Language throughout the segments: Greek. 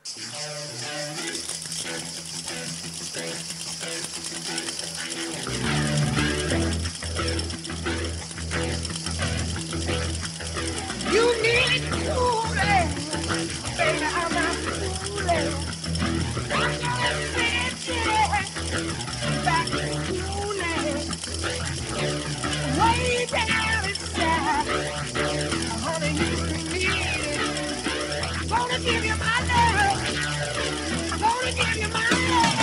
You need cooling, baby, I'm not cooling. I'm gonna sit here back cooling, way down inside. Honey, you need it. I'm gonna give you my love. I'm gonna give you my love.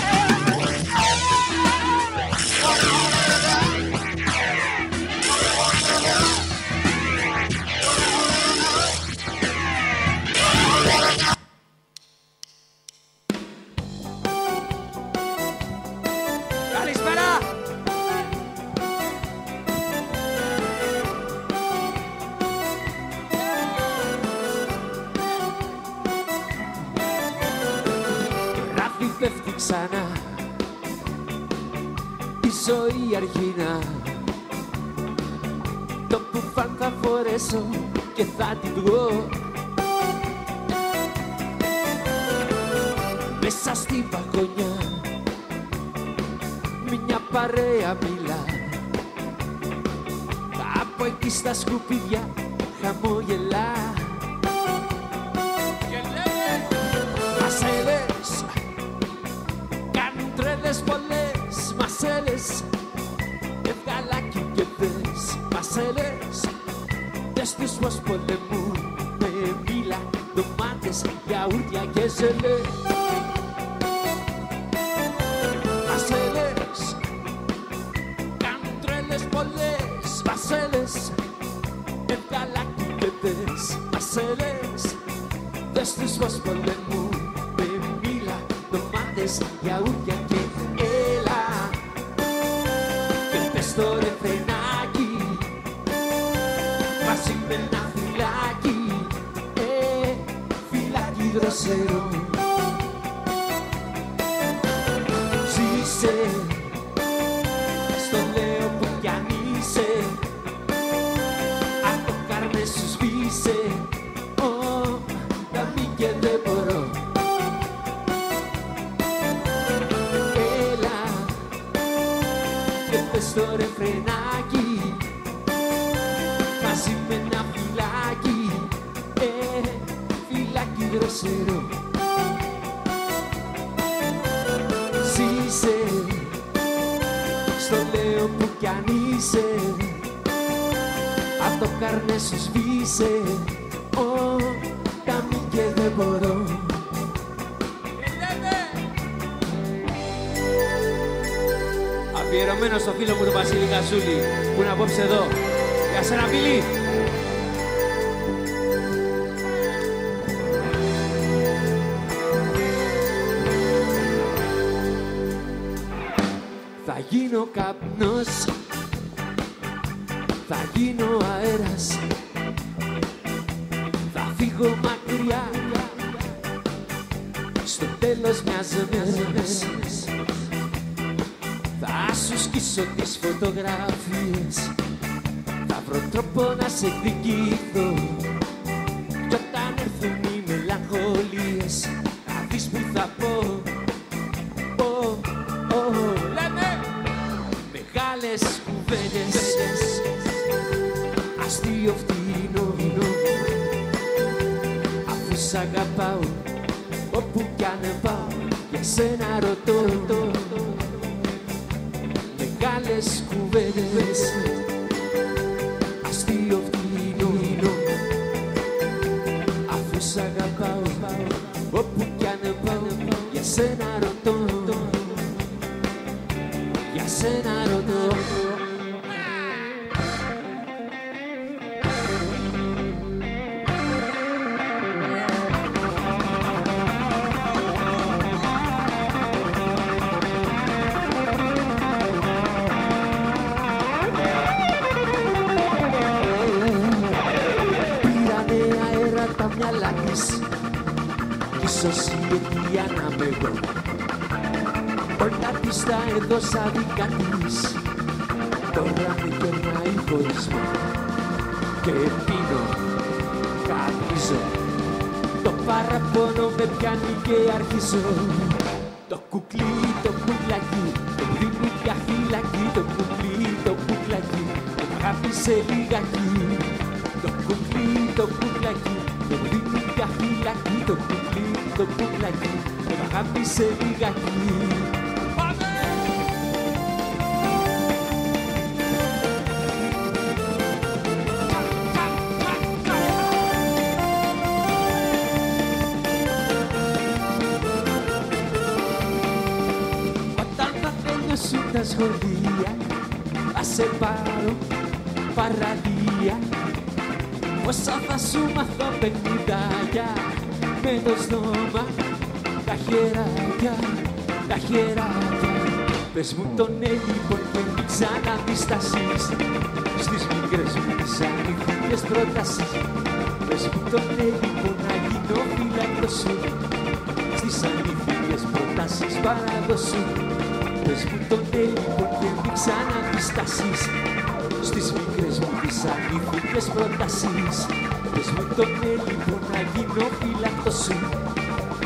Ξανά η ζωή αρχίνα. Το πουφάν θα φορέσω και θα την βγω μέσα στη βαγονιά. Μια παρέα μιλά από εκεί στα σκουπίδια χαμόγελα. Μασέλες κάνουν τρέλες πολλές. Μασέλες ευγαλάκι και δες. Μασέλες δες τους πως πολεμούν με μήλα, ντομάτες, γιαούρτια και ζελέ. Μασέλες κάνουν τρέλες πολλές. Μασέλες ευγαλάκι και δες. Μασέλες δες τους πως πολεμούν με μήλα, ντομάτες, γιαούρτια και έλα και πες το ρεφρενάκι μαζί με ένα φυλάκι, φυλάκι δροσερό. Ζήσε, στο λέω που κι αν είσαι, αν το κάρνε σου σβήσε, να μην και δεν μπορώ. Έλα και πες το ρεφρενάκι μαζί με ένα φυλάκι, φυλάκι δροσερό. Ζήσε, στο λέω που κι αν είσαι, απ' το καρνέ σου σβήσε, τα μη και δεν μπορώ. Αφιερωμένο στο φίλο μου τον Βασίλη Κασούλη που είναι απόψε εδώ. Για σένα φίλη. Θα γίνω καπνός, θα γίνω αέρας, θα φύγω μακριά στο τέλος μιας μέρας. Θα σου σκίσω τις φωτογραφίες, θα βρω τρόπο να σε εκδικηθώ. Κι όταν έρθουν οι μελαγχολίες, θα δεις που θα πω. Λέμε μεγάλες κουβέντες, αστείο φτηνό, αφού σ' αγαπάω όπου κι αν πάω, για σένα ρωτώ. Μεγάλες κουβέντες, αστείο φτηνό, αφού σ' αγαπάω όπου κι αν πάω, για σένα ρωτώ. Για σένα ρωτώ. Πήρανε αέρα τα μυαλά της, κι ίσως η αιτία να με εγώ. Όλα της τα έδωσα δικά της, τώρα με κερνάει χωρισμό και πίνω, καπνίζω το παραπονό με πιάνει και αρχίζω. Το κουκλί, το κουκλάκι, το δίνει πια φυλακή. Το κουκλί, το κουκλάκι, το αγάπησε λιγάκι. Το κουκλί, το κουκλάκι, το δίνει πια φυλακή. Το κουκλί, το κουκλάκι, το αγάπησε λιγάκι. Τα σχολεία, ας σε πάρω παραλία. Όσα θα σου μάθω παιχνιδάκια, με το στόμα, τα χεράκια, τα χεράκια. Πες μου τον λοιπόν και μην ξαναδιστάσεις στις μικρές μου τις ανήθικες προτάσεις. Πες μου τον λοιπόν να γίνω φύλακτος σου στις ανήθικες προτάσεις παραδόσου. Πες μου τον λοιπόν και μην ξαναδιστάσεις στις μικρές μου τις ανήθικες προτάσεις. Πες μου τον λοιπόν να γίνω φύλακτος σου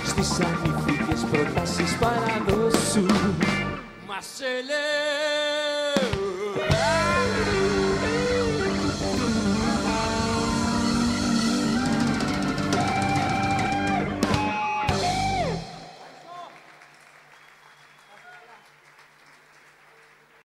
στις ανήθικες προτάσεις παραδόσου. Μα σε λέει